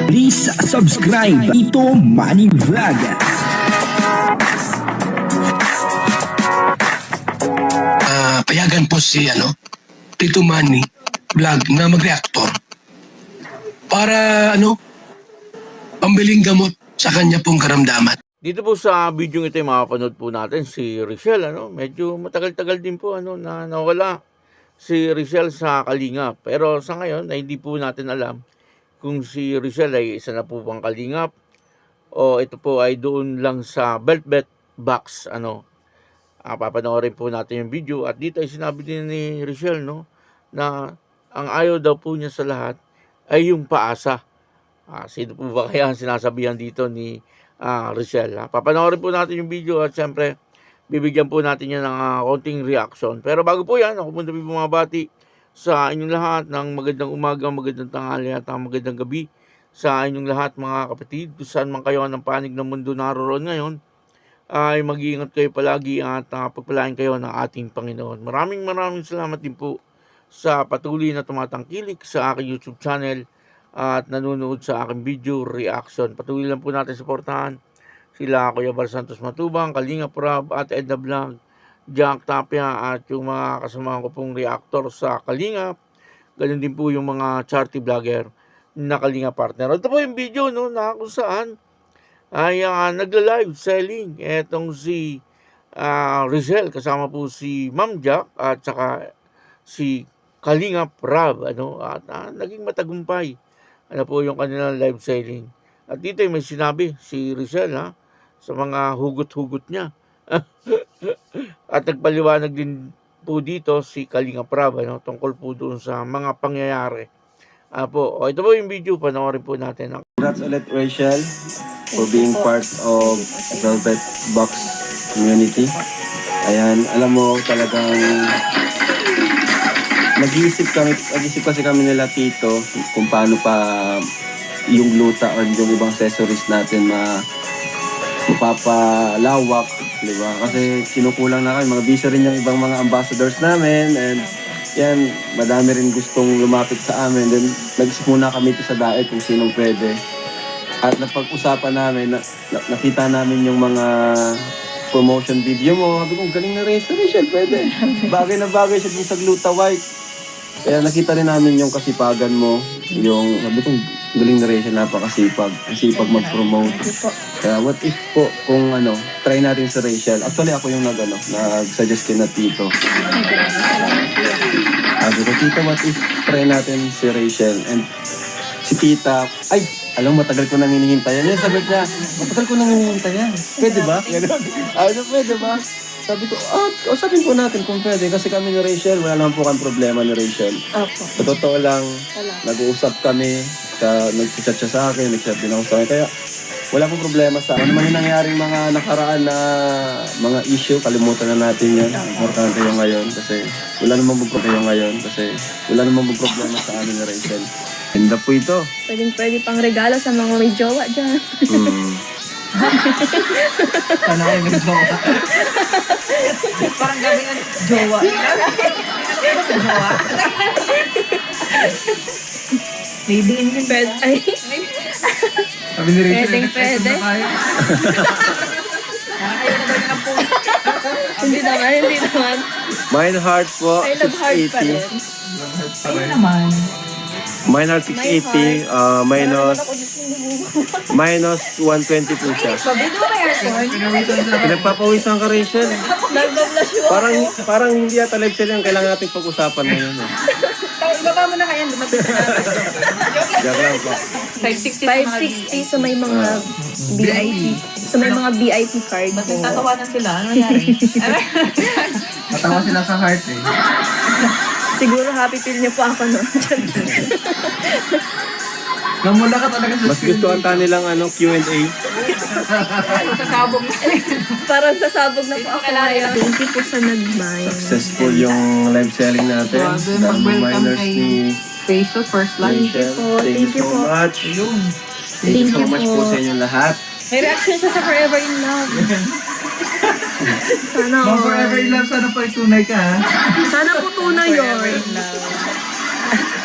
Please subscribe Tito Manny Vlog. Payagan po si Tito Manny Vlog na mag-reactor para pambiling gamot sa kanya pong karamdaman. Dito po sa video ito mapapanood po natin si Richelle, medyo matagal-tagal din po na nawala si Richelle sa Kalingap. Pero sa ngayon ay hindi po natin alam kung si Richelle ay isa na po bang Kalingap o ito po ay doon lang sa Velvet Box. Papanoorin po natin yung video at dito ay sinabi din ni Richelle na ang ayaw daw po niya sa lahat ay yung paasa. Sino po ba kaya ang sinasabihan dito ni Richelle? Papanoorin po natin yung video at syempre bibigyan po natin yan ng konting reaction. Pero bago po yan, ako muna bumabati sa inyong lahat ng magandang umaga, magandang tanghali at magandang gabi sa inyong lahat mga kapatid. Kung saan man kayo ng panig ng mundo naroon ngayon, ay mag-iingat kayo palagi at pagpalain kayo ng ating Panginoon. Maraming salamat din po sa patuloy na tumatangkilik sa aking YouTube channel at nanonood sa aking video reaction. Patuloy lang po natin suportahan sila Kuya Bar Santos Matubang, Kalinga Prab at Edna Vlog, Jack Tapia at yung mga kasamahan ko pong reactor sa Kalinga. Ganun din po yung mga charity vlogger na Kalinga partner. Ito po yung video na kung saan ay nagla-live selling etong si Richelle kasama po si Ma'am Jack at saka si Kalinga Prab at naging matagumpay po yung kanilang live selling. At dito ay may sinabi si Richelle sa mga hugot-hugot niya. At nagpaliwanag din po dito si Kalinga Prab tungkol po doon sa mga pangyayari. Ito po yung video, panoorin po natin. Congrats ulit, Rachel, for being part of Velvet Box community. Ayan, alam mo talagang nag-iisip kasi kami nila Tito kung paano pa yung luta or yung ibang accessories natin mapapalawak, di ba? Kasi kinukulang na kami, mga busy rin yung ibang mga ambassadors namin and yan, madami rin gustong lumapit sa amin. Then nag-isip muna kami ito sa daet kung sinong pwede. At napag-usapan namin, nakita namin yung mga promotion video mo. Sabi ko, galing na rin sa Rachel, pwede. Bagay na bagay siya dun sa Gluta White. Kaya nakita rin namin yung kasipagan mo. Yung, sabi ko, galing na rin siya, napakasipag. Kasipag mag-promote. Kaya what if po, kung try natin sa Rachel. Actually, ako yung nag-suggest kay na Tito. Sabi ko, Tita, what if try natin si Rachel? And si Tita, ay, alam mo, matagal ko nang hinihintayan. Yan, sabi niya, matagal ko nang hinihintayan. Pwede ba? Pwede ba? Sabi ko, kausapin po natin kung pwede. Kasi kami ni Rachel, wala naman po kang problema ni Rachel. Opo. Sa totoo lang, nag-uusap kami, nag-chat siya sa akin, nag-chat din ako sa akin. Kaya, wala pong problema sa ano man yung nangyaring mga nakaraan na mga issue, kalimutan na natin yan. Importante yung ngayon kasi wala namang problema sa amin ni Rachel. Ganda po ito. Pwede pang regalo sa mga may jowa dyan. Sana kayo may jowa. Parang gabi ng jowa. Ano sa jowa? Maybe in the bed. Ay, Sabi ni Rachel, pwede. Ayaw na daw niya ng po. hindi naman. Mine heart po, I love hard pa rin. 680. Ayun naman. Mine heart 680, minus 120 po siya. Pabito na yan. Pinagpapawisan ka, Rachel. Nag-blush yung Parang hindi yata live sila yung kailangan nating pag-usapan ngayon. Ibaba mo na kayo. Lumapit na natin. Joke lang po. 560 sa may mga VIP. Sa may mga VIP card Ba't po. tatawanan sila? Ano nangyari? Matawa sila sa heart eh. Siguro happy feel niyo po ako, no? Namula ka talaga sa Mas gustuhan ta nilang Q&A. Sasabog na. Parang sasabog na po ako ngayon. Thank you po sa nag-mind. Successful yung live selling natin. Grabe, Daming mag-welcome miners kay ni Facial First Life. Rachel. Thank you so much. Ayun. Thank you so much po sa inyong lahat. May reaction siya sa Forever in Love. Sana Mga all. forever in love, sana po itunay ka ha. Sana po tunay Forever yun. in love.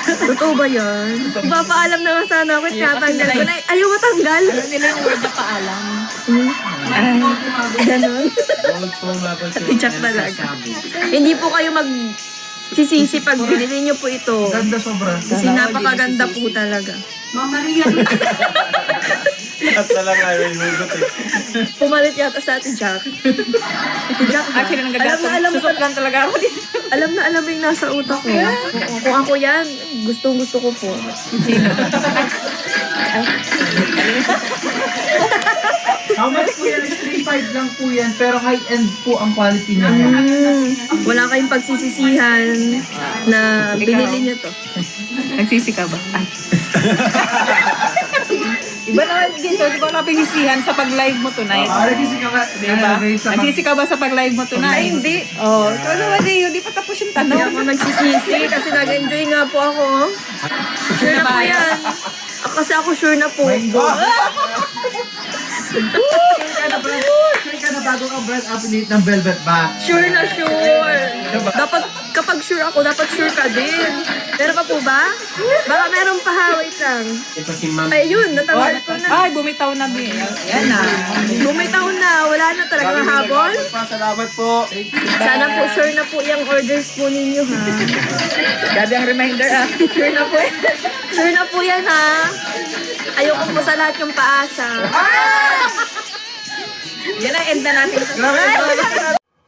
Totoo ba yan? Papaalam na nga sana ako. Tinatanggal ko na. Ayaw matanggal. Alam nila yung word na paalam. Ganon. Tiyak talaga. Hindi po kayo sisisi pag binili niyo po ito. Ganda sobra. Kasi napakaganda po talaga. At talaga, may lugot eh. Pumalit yata sa atin, Jack. Ate Jack, Actually, nanggagato. Susot lang talaga ako dito. alam na alam mo yung nasa utak ko. Kung ako yan, gustong gusto ko po. Sino? How much po yan? 3.5 lang po yan, pero high-end po ang quality niya. Wala kayong pagsisisihan na binili niyo to. Nagsisi ka ba? Iba naman dito, di ba wala pagsisihan sa pag-live mo tonight? Nagsisi ka ba? Diba? Nagsisi ka ba sa pag-live mo tonight? Ay, hindi. Oh, ikaw naman eh, hindi pa tapos yung Hindi tanong. ako nagsisisi kasi nag-enjoy nga po ako. Sure na po yan. Kasi ako sure na po. Sure ka na bago kang brand affiliate ng Velvet Back. Sure na sure. Dapat, kapag sure ako, dapat sure ka din. Meron pa po ba? Baka meron pa ha, wait lang. Ito si Ma'am. Ayun, natawag ko na. Ay, bumitaw na din. Yan na. Bumitaw na, wala na talaga habol. Salamat po. Sana po sure na po yung orders po ninyo ha. Grabe ang reminder ah. Sure na po. Sure na po yan ha. Ayoko po sa lahat yung paasa. Yan ang end na natin.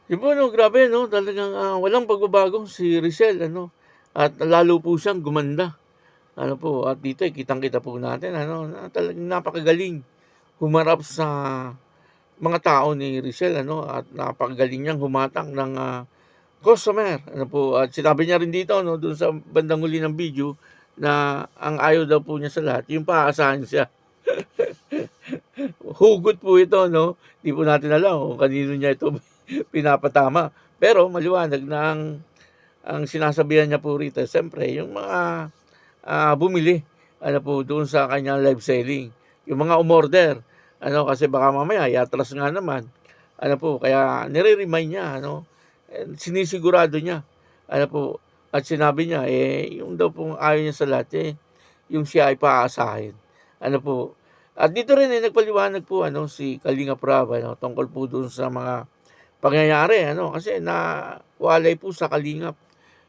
Yun po, no, grabe, no? Talagang walang pagbabago si Richelle, ano? At lalo po siyang gumanda. Ano po, at dito, kitang-kita po natin, ano? Na talagang napakagaling humarap sa mga tao ni Richelle, ano? At napakagaling niyang humatang ng customer, ano po. At sinabi niya rin dito, no? Doon sa bandang huli ng video, na ang ayaw daw po niya sa lahat, yung paaasahan siya. Hugot po ito, no? Di po natin alam kung kanino niya ito pinapatama. Pero maliwanag na ang sinasabihan niya po rito, siyempre, yung mga bumili, ano po, doon sa kanyang live selling. Yung mga umorder, ano, kasi baka mamaya, yatras nga naman. Ano po, kaya nire-remind niya, ano, sinisigurado niya, ano po, at sinabi niya, yung daw pong ayaw niya sa lahat, yung siya ay paaasahin. Ano po, at dito rin nagpaliwanag po ano si Kalinga Prab ano tungkol po doon sa mga pangyayari ano kasi nawalay po sa Kalingap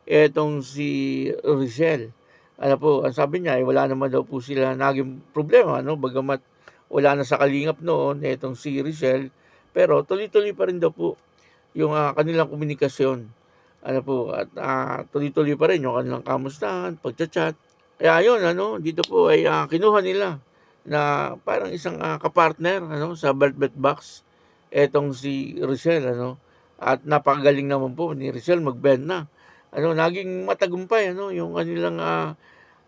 etong si Richelle. Ano po, ang sabi niya ay wala naman daw po sila naging problema no bagamat wala na sa Kalingap noon etong si Richelle pero tuloy-tuloy pa rin daw po yung kanilang komunikasyon. Ano po at tuloy-tuloy pa rin yung kanilang kamustahan, pagchat-chat. Kaya yun ano dito po ay kinuha nila na parang isang kapartner ano sa Velvet Box etong si Richelle ano at napakagaling naman po ni Richelle magbenta na ano naging matagumpay ano yung kanilang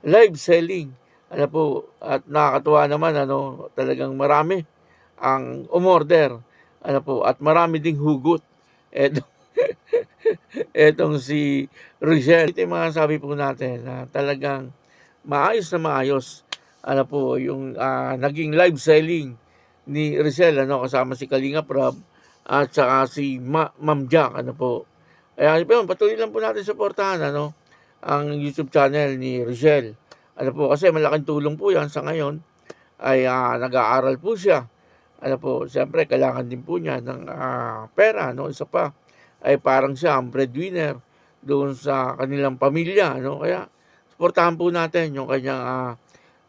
live selling ano po at nakakatuwa naman ano talagang marami ang umorder ano po at marami ding hugot etong si Richelle. Ito yung mga sabi po natin na talagang maayos na maayos ano po, yung naging live selling ni Richelle, ano, kasama si Kalinga Prab at saka si Ma'am Jack, ano po. Kaya patuloy lang po natin suportahan, ano, ang YouTube channel ni Richelle. Ano po, kasi malaking tulong po yan sa ngayon ay nag-aaral po siya. Ano po, siyempre, kailangan din po niya ng pera, no, isa pa, ay parang siya ang breadwinner doon sa kanilang pamilya, no, kaya suportahan po natin yung kanyang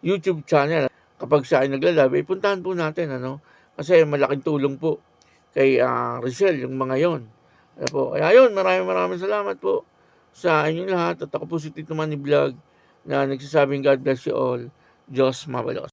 YouTube channel. Kapag siya ay nagla-live, puntahan po natin, ano? Kasi malaking tulong po kay Richelle, yung mga yon. Ano po? Kaya yun, maraming salamat po sa inyong lahat. At ako po si Tito Manny Vlog na nagsasabing God bless you all. Diyos mabalos.